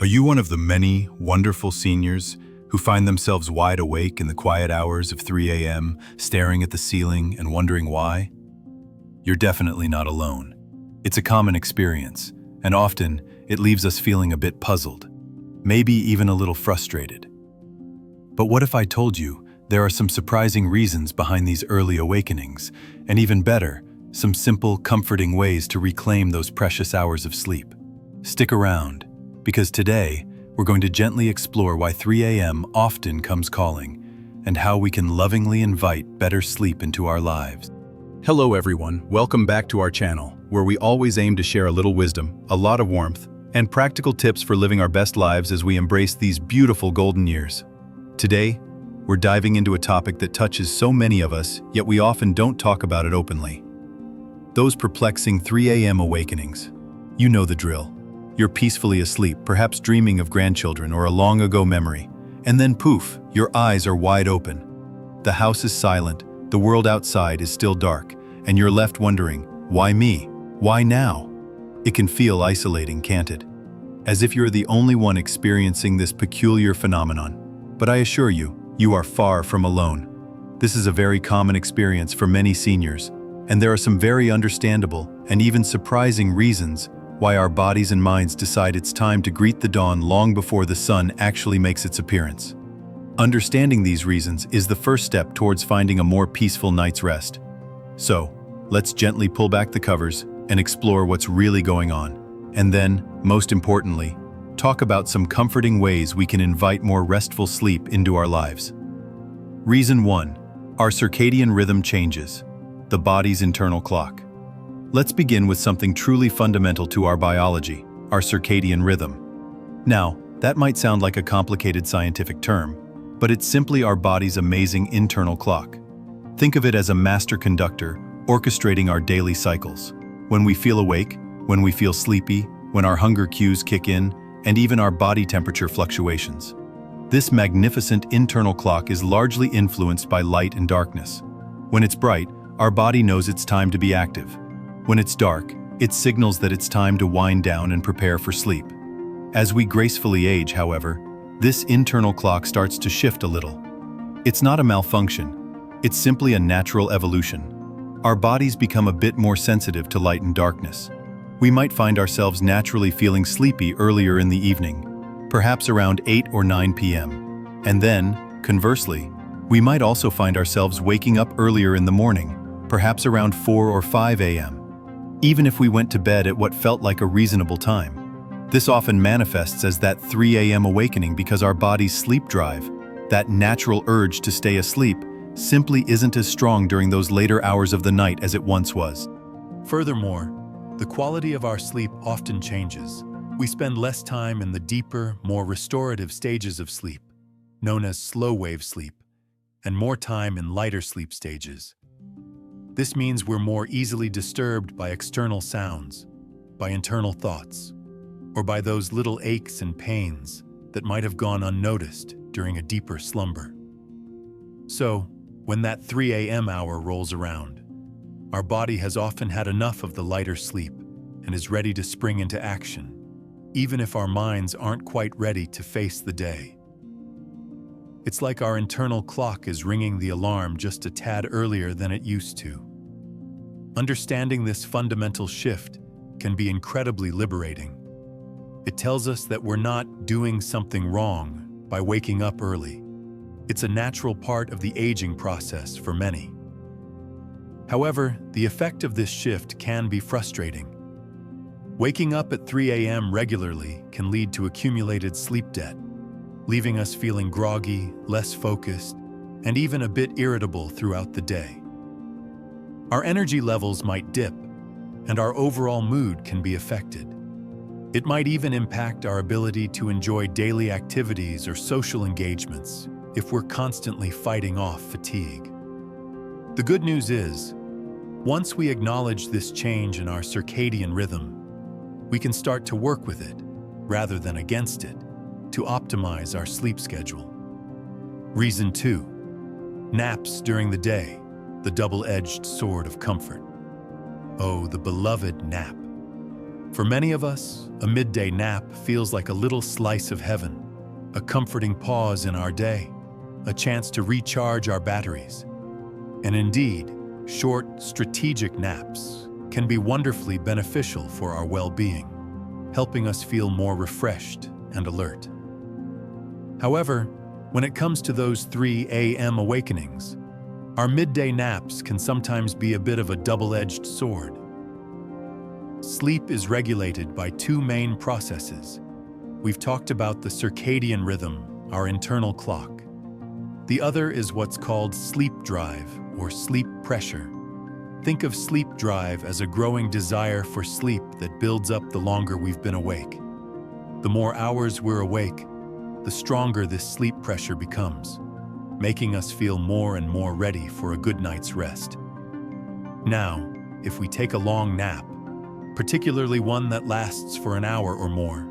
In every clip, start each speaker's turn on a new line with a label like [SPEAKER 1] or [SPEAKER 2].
[SPEAKER 1] Are you one of the many wonderful seniors who find themselves wide awake in the quiet hours of 3 a.m., staring at the ceiling and wondering why? You're definitely not alone. It's a common experience, and often it leaves us feeling a bit puzzled, maybe even a little frustrated. But what if I told you there are some surprising reasons behind these early awakenings, and even better, some simple, comforting ways to reclaim those precious hours of sleep? Stick around, because today we're going to gently explore why 3 a.m. often comes calling and how we can lovingly invite better sleep into our lives.
[SPEAKER 2] Hello everyone, welcome back to our channel, where we always aim to share a little wisdom, a lot of warmth, and practical tips for living our best lives as we embrace these beautiful golden years. Today, we're diving into a topic that touches so many of us, yet we often don't talk about it openly. Those perplexing 3 a.m. awakenings. You know the drill. You're peacefully asleep, perhaps dreaming of grandchildren or a long-ago memory, and then poof, your eyes are wide open. The house is silent, the world outside is still dark, and you're left wondering, why me? Why now? It can feel isolating, can't it? As if you're the only one experiencing this peculiar phenomenon. But I assure you, you are far from alone. This is a very common experience for many seniors, and there are some very understandable and even surprising reasons why our bodies and minds decide it's time to greet the dawn long before the sun actually makes its appearance. Understanding these reasons is the first step towards finding a more peaceful night's rest. So, let's gently pull back the covers and explore what's really going on. And then, most importantly, talk about some comforting ways we can invite more restful sleep into our lives. Reason 1. Our circadian rhythm changes, the body's internal clock. Let's begin with something truly fundamental to our biology, our circadian rhythm. Now, that might sound like a complicated scientific term, but it's simply our body's amazing internal clock. Think of it as a master conductor orchestrating our daily cycles. When we feel awake, when we feel sleepy, when our hunger cues kick in, and even our body temperature fluctuations. This magnificent internal clock is largely influenced by light and darkness. When it's bright, our body knows it's time to be active. When it's dark, it signals that it's time to wind down and prepare for sleep. As we gracefully age, however, this internal clock starts to shift a little. It's not a malfunction, it's simply a natural evolution. Our bodies become a bit more sensitive to light and darkness. We might find ourselves naturally feeling sleepy earlier in the evening, perhaps around 8 or 9 p.m. And then, conversely, we might also find ourselves waking up earlier in the morning, perhaps around 4 or 5 a.m. Even if we went to bed at what felt like a reasonable time. This often manifests as that 3 a.m. awakening because our body's sleep drive, that natural urge to stay asleep, simply isn't as strong during those later hours of the night as it once was.
[SPEAKER 3] Furthermore, the quality of our sleep often changes. We spend less time in the deeper, more restorative stages of sleep, known as slow-wave sleep, and more time in lighter sleep stages. This means we're more easily disturbed by external sounds, by internal thoughts, or by those little aches and pains that might have gone unnoticed during a deeper slumber. So, when that 3 a.m. hour rolls around, our body has often had enough of the lighter sleep and is ready to spring into action, even if our minds aren't quite ready to face the day. It's like our internal clock is ringing the alarm just a tad earlier than it used to. Understanding this fundamental shift can be incredibly liberating. It tells us that we're not doing something wrong by waking up early. It's a natural part of the aging process for many. However, the effect of this shift can be frustrating. Waking up at 3 a.m. regularly can lead to accumulated sleep debt, leaving us feeling groggy, less focused, and even a bit irritable throughout the day. Our energy levels might dip, and our overall mood can be affected. It might even impact our ability to enjoy daily activities or social engagements if we're constantly fighting off fatigue. The good news is, once we acknowledge this change in our circadian rhythm, we can start to work with it, rather than against it, to optimize our sleep schedule. Reason 2. Naps during the day, the double-edged sword of comfort. Oh, the beloved nap. For many of us, a midday nap feels like a little slice of heaven, a comforting pause in our day, a chance to recharge our batteries. And indeed, short, strategic naps can be wonderfully beneficial for our well-being, helping us feel more refreshed and alert. However, when it comes to those 3 a.m. awakenings, our midday naps can sometimes be a bit of a double-edged sword. Sleep is regulated by 2 main processes. We've talked about the circadian rhythm, our internal clock. The other is what's called sleep drive or sleep pressure. Think of sleep drive as a growing desire for sleep that builds up the longer we've been awake. The more hours we're awake, the stronger this sleep pressure becomes, making us feel more and more ready for a good night's rest. Now, if we take a long nap, particularly one that lasts for an hour or more,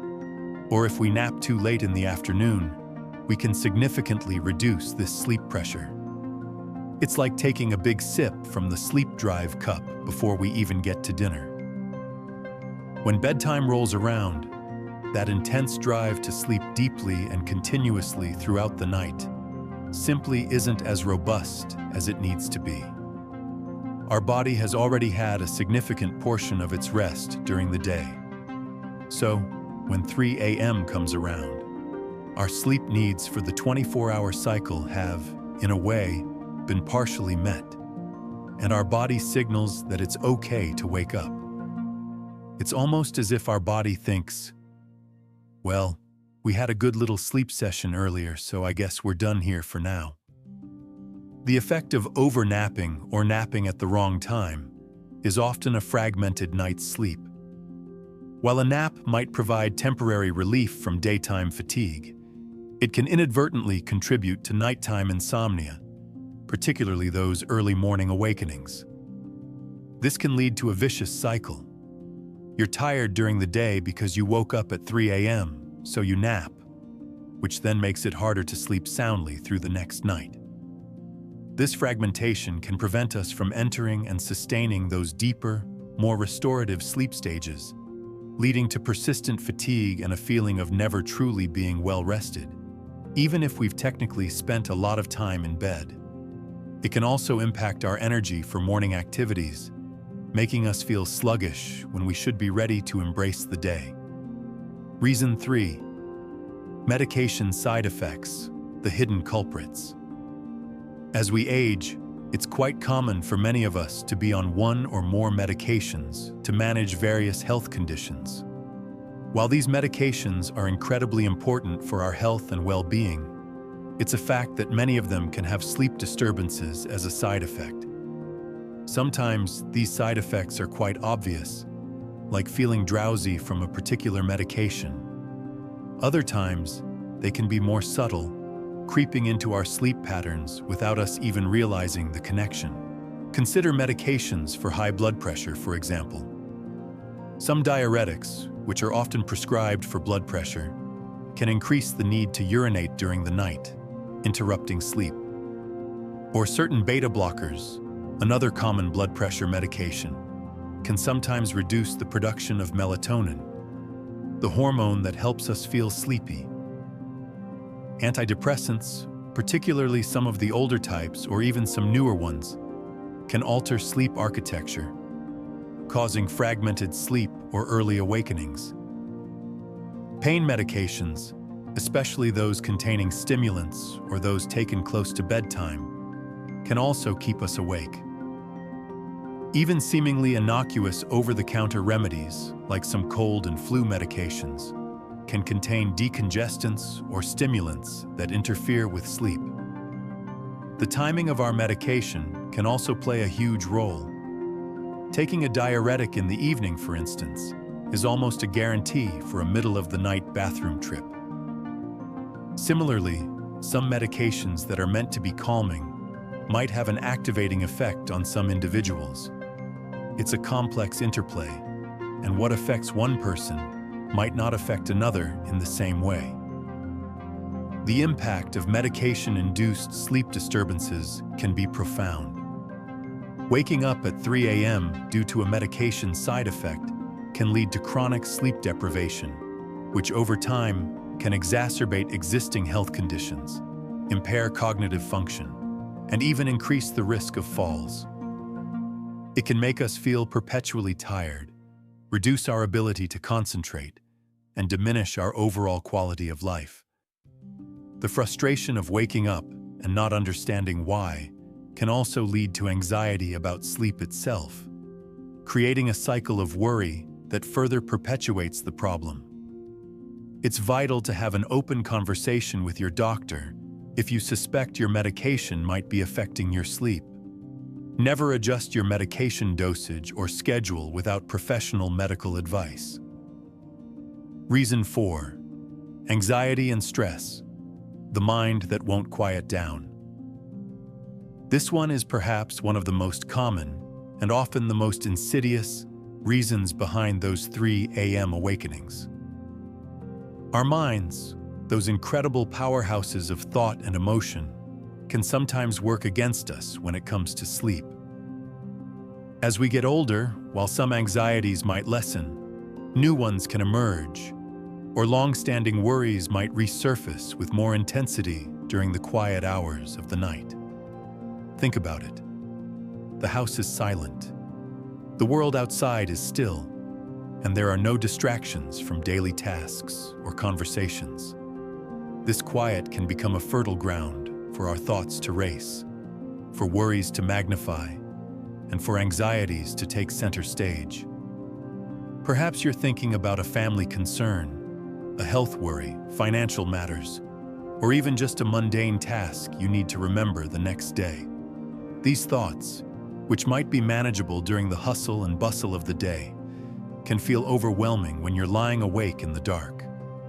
[SPEAKER 3] or if we nap too late in the afternoon, we can significantly reduce this sleep pressure. It's like taking a big sip from the sleep drive cup before we even get to dinner. When bedtime rolls around, that intense drive to sleep deeply and continuously throughout the night simply isn't as robust as it needs to be. Our body has already had a significant portion of its rest during the day. So, when 3 a.m. comes around, our sleep needs for the 24-hour cycle have, in a way, been partially met, and our body signals that it's okay to wake up. It's almost as if our body thinks, well, we had a good little sleep session earlier, so I guess we're done here for now. The effect of overnapping or napping at the wrong time is often a fragmented night's sleep. While a nap might provide temporary relief from daytime fatigue, it can inadvertently contribute to nighttime insomnia, particularly those early morning awakenings. This can lead to a vicious cycle. You're tired during the day because you woke up at 3 a.m., so you nap, which then makes it harder to sleep soundly through the next night. This fragmentation can prevent us from entering and sustaining those deeper, more restorative sleep stages, leading to persistent fatigue and a feeling of never truly being well rested, even if we've technically spent a lot of time in bed. It can also impact our energy for morning activities, making us feel sluggish when we should be ready to embrace the day. Reason 3. Medication side effects, the hidden culprits. As we age, it's quite common for many of us to be on one or more medications to manage various health conditions. While these medications are incredibly important for our health and well-being, it's a fact that many of them can have sleep disturbances as a side effect. Sometimes these side effects are quite obvious, like feeling drowsy from a particular medication. Other times, they can be more subtle, creeping into our sleep patterns without us even realizing the connection. Consider medications for high blood pressure, for example. Some diuretics, which are often prescribed for blood pressure, can increase the need to urinate during the night, interrupting sleep. Or certain beta blockers, another common blood pressure medication, can sometimes reduce the production of melatonin, the hormone that helps us feel sleepy. Antidepressants, particularly some of the older types or even some newer ones, can alter sleep architecture, causing fragmented sleep or early awakenings. Pain medications, especially those containing stimulants or those taken close to bedtime, can also keep us awake. Even seemingly innocuous over-the-counter remedies, like some cold and flu medications, can contain decongestants or stimulants that interfere with sleep. The timing of our medication can also play a huge role. Taking a diuretic in the evening, for instance, is almost a guarantee for a middle-of-the-night bathroom trip. Similarly, some medications that are meant to be calming might have an activating effect on some individuals. It's a complex interplay, and what affects one person might not affect another in the same way. The impact of medication-induced sleep disturbances can be profound. Waking up at 3 a.m. due to a medication side effect can lead to chronic sleep deprivation, which over time can exacerbate existing health conditions, impair cognitive function, and even increase the risk of falls. It can make us feel perpetually tired, reduce our ability to concentrate, and diminish our overall quality of life. The frustration of waking up and not understanding why can also lead to anxiety about sleep itself, creating a cycle of worry that further perpetuates the problem. It's vital to have an open conversation with your doctor if you suspect your medication might be affecting your sleep. Never adjust your medication dosage or schedule without professional medical advice. Reason 4. Anxiety and stress. The mind that won't quiet down. This one is perhaps one of the most common and often the most insidious reasons behind those 3 a.m. awakenings. Our minds, those incredible powerhouses of thought and emotion, can sometimes work against us when it comes to sleep. As we get older, while some anxieties might lessen, new ones can emerge, or long-standing worries might resurface with more intensity during the quiet hours of the night. Think about it. The house is silent. The world outside is still, and there are no distractions from daily tasks or conversations. This quiet can become a fertile ground for our thoughts to race, for worries to magnify, and for anxieties to take center stage. Perhaps you're thinking about a family concern, a health worry, financial matters, or even just a mundane task you need to remember the next day. These thoughts, which might be manageable during the hustle and bustle of the day, can feel overwhelming when you're lying awake in the dark.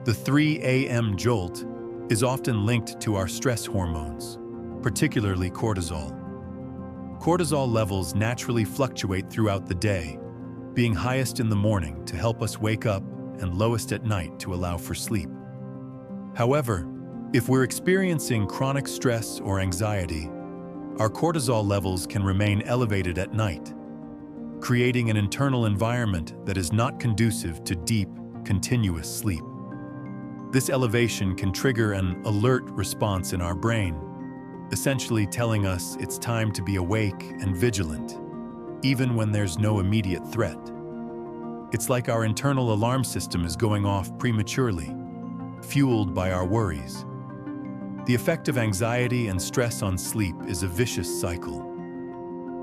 [SPEAKER 3] The 3 a.m. jolt is often linked to our stress hormones, particularly cortisol. Cortisol levels naturally fluctuate throughout the day, being highest in the morning to help us wake up and lowest at night to allow for sleep. However, if we're experiencing chronic stress or anxiety, our cortisol levels can remain elevated at night, creating an internal environment that is not conducive to deep, continuous sleep. This elevation can trigger an alert response in our brain, essentially telling us it's time to be awake and vigilant, even when there's no immediate threat. It's like our internal alarm system is going off prematurely, fueled by our worries. The effect of anxiety and stress on sleep is a vicious cycle.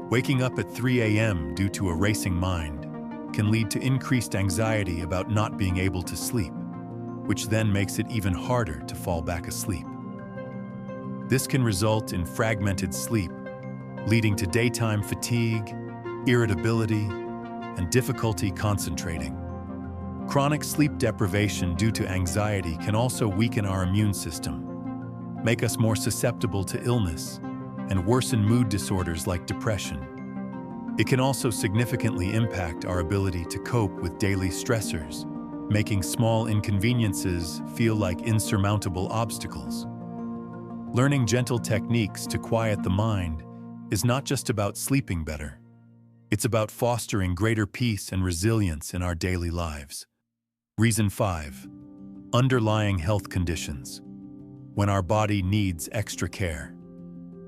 [SPEAKER 3] Waking up at 3 a.m. due to a racing mind can lead to increased anxiety about not being able to sleep, which then makes it even harder to fall back asleep. This can result in fragmented sleep, leading to daytime fatigue, irritability, and difficulty concentrating. Chronic sleep deprivation due to anxiety can also weaken our immune system, make us more susceptible to illness, and worsen mood disorders like depression. It can also significantly impact our ability to cope with daily stressors, making small inconveniences feel like insurmountable obstacles. Learning gentle techniques to quiet the mind is not just about sleeping better. It's about fostering greater peace and resilience in our daily lives. Reason 5. Underlying health conditions. When our body needs extra care.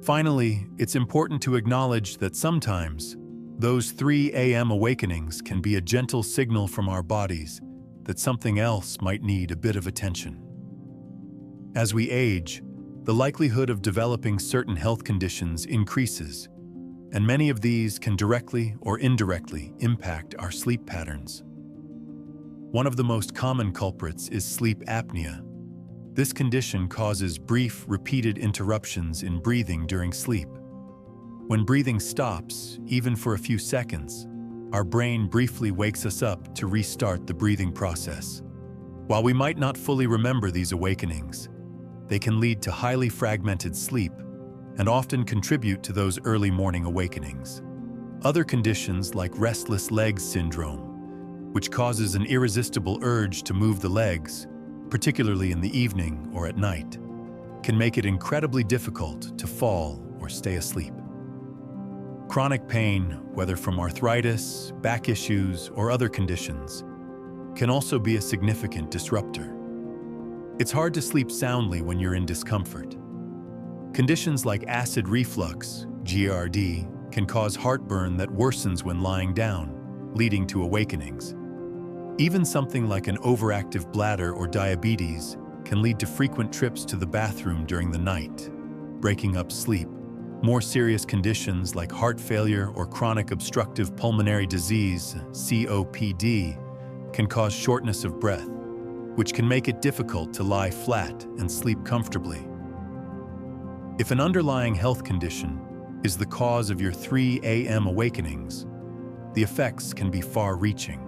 [SPEAKER 3] Finally, it's important to acknowledge that sometimes those 3 a.m. awakenings can be a gentle signal from our bodies that something else might need a bit of attention. As we age, the likelihood of developing certain health conditions increases, and many of these can directly or indirectly impact our sleep patterns. One of the most common culprits is sleep apnea. This condition causes brief, repeated interruptions in breathing during sleep. When breathing stops, even for a few seconds, our brain briefly wakes us up to restart the breathing process. While we might not fully remember these awakenings, they can lead to highly fragmented sleep and often contribute to those early morning awakenings. Other conditions like restless legs syndrome, which causes an irresistible urge to move the legs, particularly in the evening or at night, can make it incredibly difficult to fall or stay asleep. Chronic pain, whether from arthritis, back issues, or other conditions, can also be a significant disruptor. It's hard to sleep soundly when you're in discomfort. Conditions like acid reflux, GERD, can cause heartburn that worsens when lying down, leading to awakenings. Even something like an overactive bladder or diabetes can lead to frequent trips to the bathroom during the night, breaking up sleep. More serious conditions like heart failure or chronic obstructive pulmonary disease, COPD, can cause shortness of breath, which can make it difficult to lie flat and sleep comfortably. If an underlying health condition is the cause of your 3 a.m. awakenings, the effects can be far-reaching.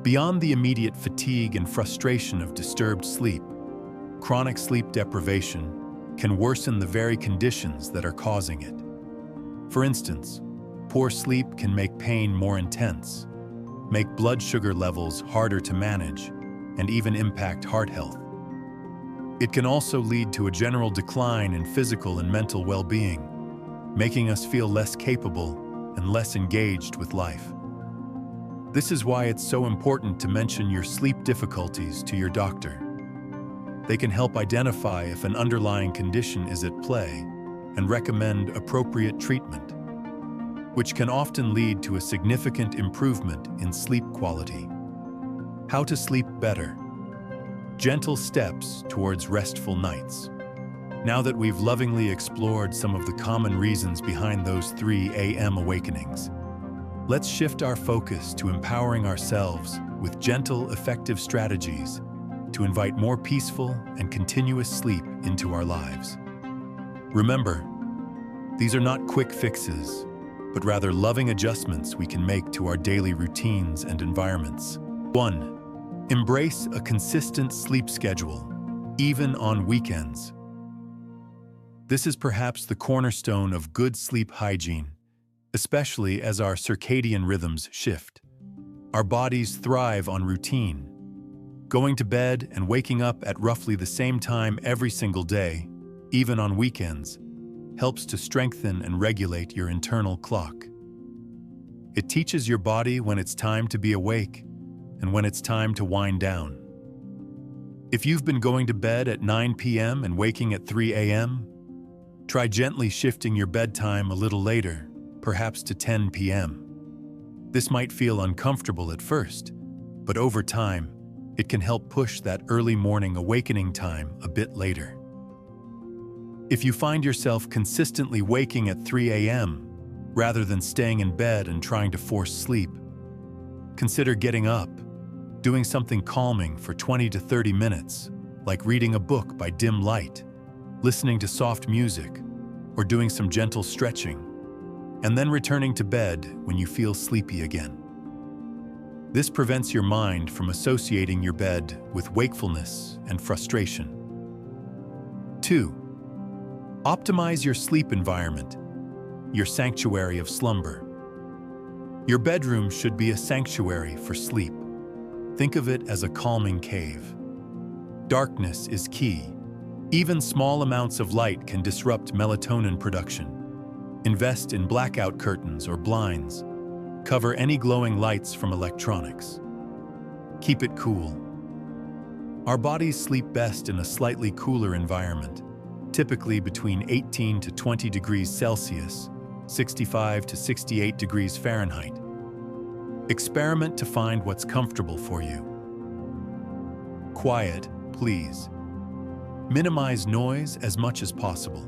[SPEAKER 3] Beyond the immediate fatigue and frustration of disturbed sleep, chronic sleep deprivation can worsen the very conditions that are causing it. For instance, poor sleep can make pain more intense, make blood sugar levels harder to manage, and even impact heart health. It can also lead to a general decline in physical and mental well-being, making us feel less capable and less engaged with life. This is why it's so important to mention your sleep difficulties to your doctor. They can help identify if an underlying condition is at play and recommend appropriate treatment, which can often lead to a significant improvement in sleep quality. How to sleep better. Gentle steps towards restful nights. Now that we've lovingly explored some of the common reasons behind those 3 a.m. awakenings, let's shift our focus to empowering ourselves with gentle, effective strategies to invite more peaceful and continuous sleep into our lives. Remember, these are not quick fixes, but rather loving adjustments we can make to our daily routines and environments. 1. Embrace a consistent sleep schedule, even on weekends. This is perhaps the cornerstone of good sleep hygiene, especially as our circadian rhythms shift. Our bodies thrive on routine. Going to bed and waking up at roughly the same time every single day, even on weekends, helps to strengthen and regulate your internal clock. It teaches your body when it's time to be awake and when it's time to wind down. If you've been going to bed at 9 p.m. and waking at 3 a.m., try gently shifting your bedtime a little later, perhaps to 10 p.m. This might feel uncomfortable at first, but over time, it can help push that early morning awakening time a bit later. If you find yourself consistently waking at 3 a.m. rather than staying in bed and trying to force sleep, consider getting up, doing something calming for 20 to 30 minutes, like reading a book by dim light, listening to soft music, or doing some gentle stretching, and then returning to bed when you feel sleepy again. This prevents your mind from associating your bed with wakefulness and frustration. 2. Optimize your sleep environment, your sanctuary of slumber. Your bedroom should be a sanctuary for sleep. Think of it as a calming cave. Darkness is key. Even small amounts of light can disrupt melatonin production. Invest in blackout curtains or blinds. Cover any glowing lights from electronics. Keep it cool. Our bodies sleep best in a slightly cooler environment, typically between 18 to 20 degrees Celsius, 65 to 68 degrees Fahrenheit. Experiment to find what's comfortable for you. Quiet, please. Minimize noise as much as possible.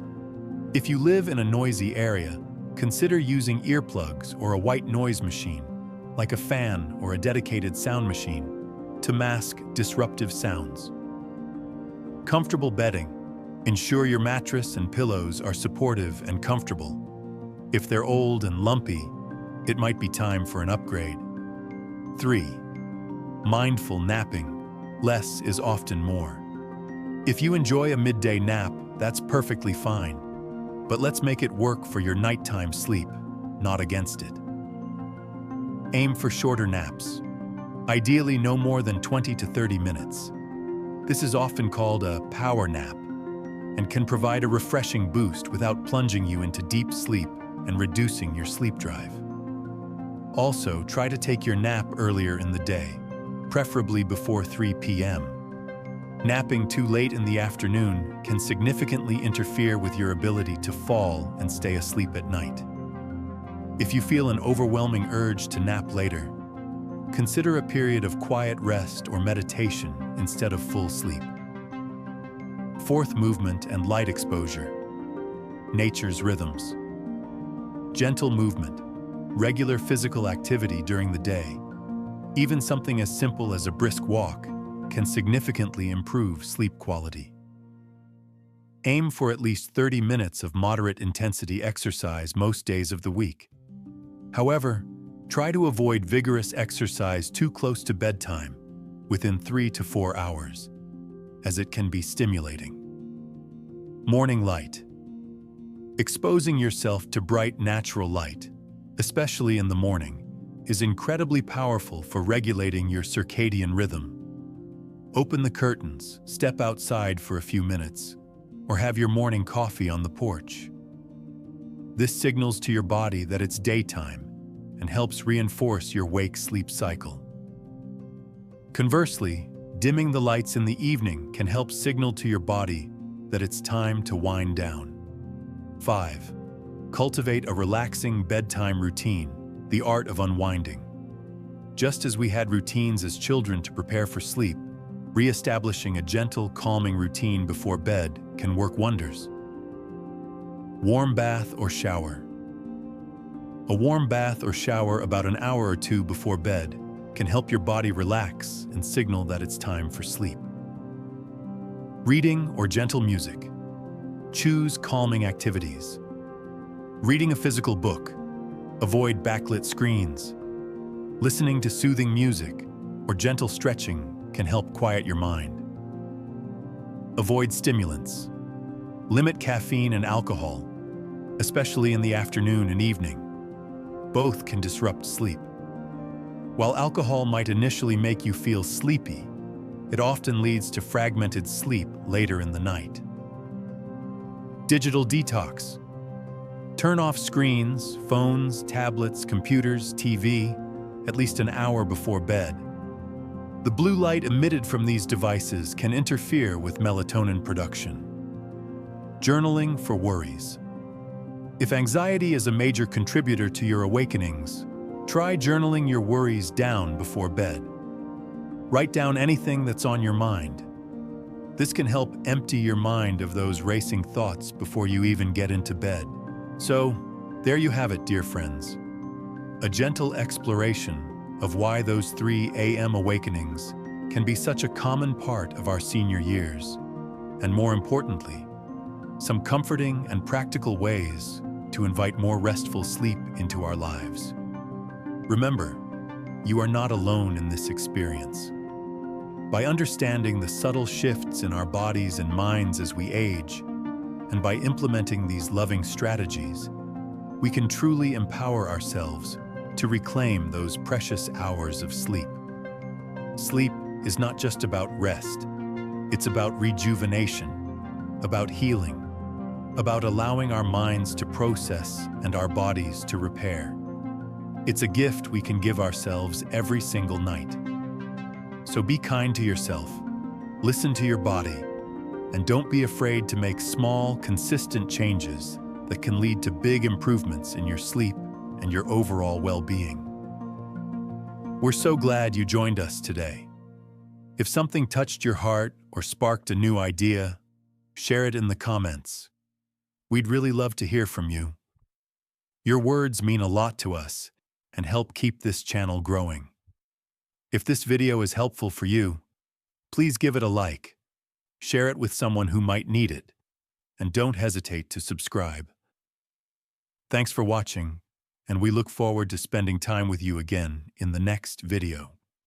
[SPEAKER 3] If you live in a noisy area, consider using earplugs or a white noise machine, like a fan or a dedicated sound machine, to mask disruptive sounds. Comfortable bedding. Ensure your mattress and pillows are supportive and comfortable. If they're old and lumpy, it might be time for an upgrade. 3. Mindful napping. Less is often more. If you enjoy a midday nap, that's perfectly fine. But let's make it work for your nighttime sleep, not against it. Aim for shorter naps, ideally no more than 20 to 30 minutes. This is often called a power nap and can provide a refreshing boost without plunging you into deep sleep and reducing your sleep drive. Also, try to take your nap earlier in the day, preferably before 3 p.m. Napping too late in the afternoon can significantly interfere with your ability to fall and stay asleep at night. If you feel an overwhelming urge to nap later, consider a period of quiet rest or meditation instead of full sleep. Fourth, movement and light exposure. Nature's rhythms. Gentle movement, regular physical activity during the day, even something as simple as a brisk walk, can significantly improve sleep quality. Aim for at least 30 minutes of moderate intensity exercise most days of the week. However, try to avoid vigorous exercise too close to bedtime, within 3 to 4 hours, as it can be stimulating. Morning light. Exposing yourself to bright natural light, especially in the morning, is incredibly powerful for regulating your circadian rhythm. Open the curtains, step outside for a few minutes, or have your morning coffee on the porch. This signals to your body that it's daytime and helps reinforce your wake-sleep cycle. Conversely, dimming the lights in the evening can help signal to your body that it's time to wind down. 5. Cultivate a relaxing bedtime routine, the art of unwinding. Just as we had routines as children to prepare for sleep, re-establishing a gentle, calming routine before bed can work wonders. Warm bath or shower. A warm bath or shower about an hour or two before bed can help your body relax and signal that it's time for sleep. Reading or gentle music. Choose calming activities. Reading a physical book. Avoid backlit screens. Listening to soothing music or gentle stretching can help quiet your mind. Avoid stimulants. Limit caffeine and alcohol, especially in the afternoon and evening. Both can disrupt sleep. While alcohol might initially make you feel sleepy, it often leads to fragmented sleep later in the night. Digital detox. Turn off screens, phones, tablets, computers, TV, at least an hour before bed. The blue light emitted from these devices can interfere with melatonin production. Journaling for worries. If anxiety is a major contributor to your awakenings, try journaling your worries down before bed. Write down anything that's on your mind. This can help empty your mind of those racing thoughts before you even get into bed. So, there you have it, dear friends. A gentle exploration of why those 3 a.m. awakenings can be such a common part of our senior years, and more importantly, some comforting and practical ways to invite more restful sleep into our lives. Remember, you are not alone in this experience. By understanding the subtle shifts in our bodies and minds as we age, and by implementing these loving strategies, we can truly empower ourselves to reclaim those precious hours of sleep. Sleep is not just about rest. It's about rejuvenation, about healing, about allowing our minds to process and our bodies to repair. It's a gift we can give ourselves every single night. So be kind to yourself, listen to your body, and don't be afraid to make small, consistent changes that can lead to big improvements in your sleep and your overall well-being. We're so glad you joined us today. If something touched your heart or sparked a new idea, share it in the comments. We'd really love to hear from you. Your words mean a lot to us and help keep this channel growing. If this video is helpful for you, please give it a like, share it with someone who might need it, and don't hesitate to subscribe. Thanks for watching, and we look forward to spending time with you again in the next video.